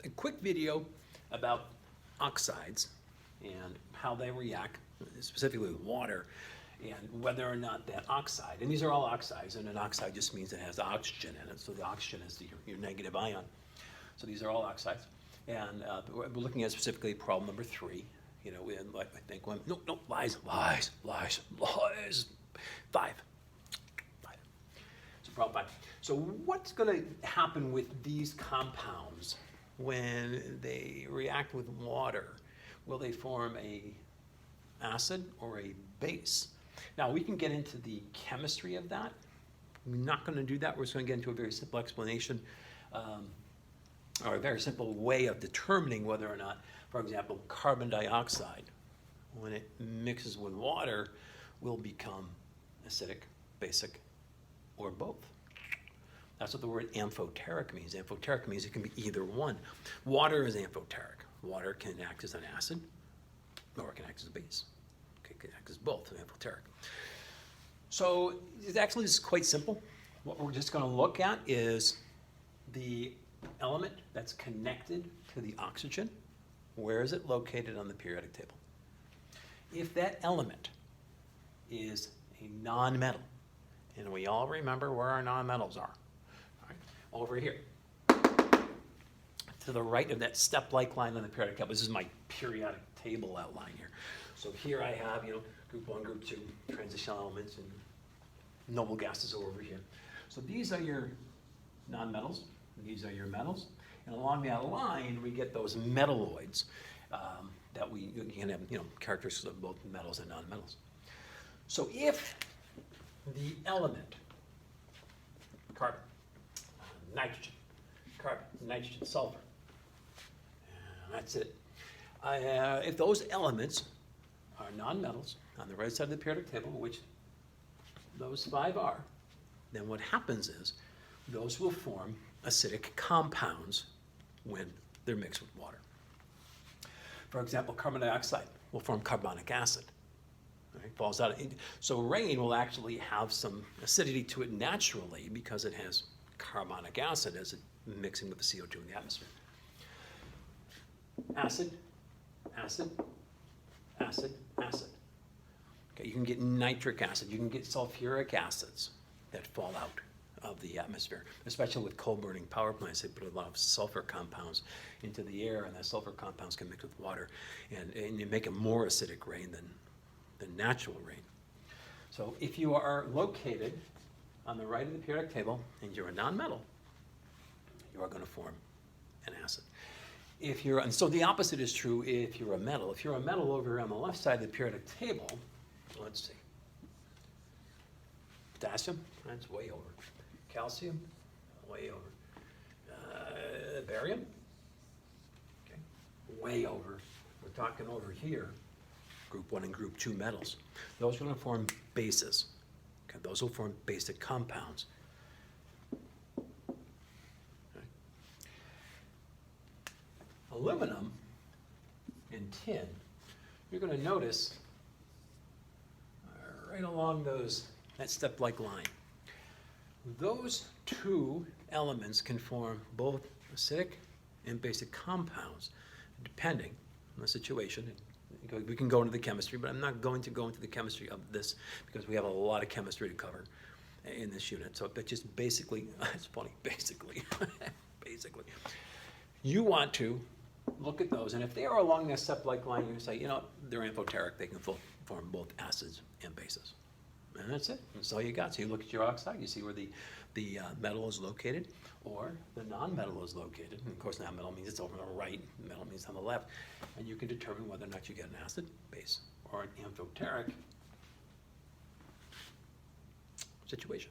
a quick video about oxides and how they react, specifically with water, and whether or not that oxide, and these are all oxides, and an oxide just means it has oxygen in it, so the oxygen is your negative ion. So these are all oxides. And we're looking at specifically problem number 3. You know, and like I think one, no, lies. 5. So problem 5. So what's going to happen with these compounds when they react with water? Will they form a acid or a base? Now we can get into the chemistry of that. We're not going to do that. We're just going to get into a very simple explanation, or a very simple way of determining whether or not, for example, carbon dioxide, when it mixes with water, will become acidic, basic, or both. That's what the word amphoteric means. Amphoteric means it can be either one. Water is amphoteric. Water can act as an acid, or it can act as a base. Okay, it can act as both, amphoteric. So it actually is quite simple. What we're just going to look at is the element that's connected to the oxygen. Where is it located on the periodic table? If that element is a nonmetal, and we all remember where our nonmetals are, all right, over here, to the right of that step-like line on the periodic table. This is my periodic table outline here. So here I have, you know, group 1, group 2, transitional elements, and noble gases are over here. So these are your nonmetals. These are your metals, and along that line we get those metalloids that we can have, you know, characteristics of both metals and nonmetals. So if the element carbon, nitrogen, sulfur, and that's it. If those elements are nonmetals on the right side of the periodic table, which those 5 are, then what happens is those will form acidic compounds when they're mixed with water. For example, carbon dioxide will form carbonic acid. Right? Falls out. So rain will actually have some acidity to it naturally because it has carbonic acid as it mixing with the CO2 in the atmosphere. Acid, acid, acid, acid. Okay, you can get nitric acid. You can get sulfuric acids that fall out of the atmosphere, especially with coal-burning power plants. They put a lot of sulfur compounds into the air, and that sulfur compounds can mix with water, and you make a more acidic rain than natural rain. So if you are located on the right of the periodic table and you're a nonmetal, you are going to form an acid. And so the opposite is true if you're a metal. If you're a metal over on the left side of the periodic table, let's see, potassium, that's way over. Calcium, way over. Barium, okay, way over. We're talking over here, group 1 and group 2 metals. Those are going to form bases. Okay, those will form basic compounds. Okay. Aluminum and tin, you're going to notice right along that step-like line. Those 2 elements can form both acidic and basic compounds, depending on the situation. We can go into the chemistry, but I'm not going to go into the chemistry of this because we have a lot of chemistry to cover in this unit. So, but just basically, it's funny, basically, you want to look at those, and if they are along that step-like line, you say, you know, they're amphoteric. They can form both acids and bases. And that's it. That's all you got. So you look at your oxide, you see where the metal is located, or the non-metal is located. And of course, non-metal means it's over on the right, metal means on the left. And you can determine whether or not you get an acid, base, or an amphoteric situation.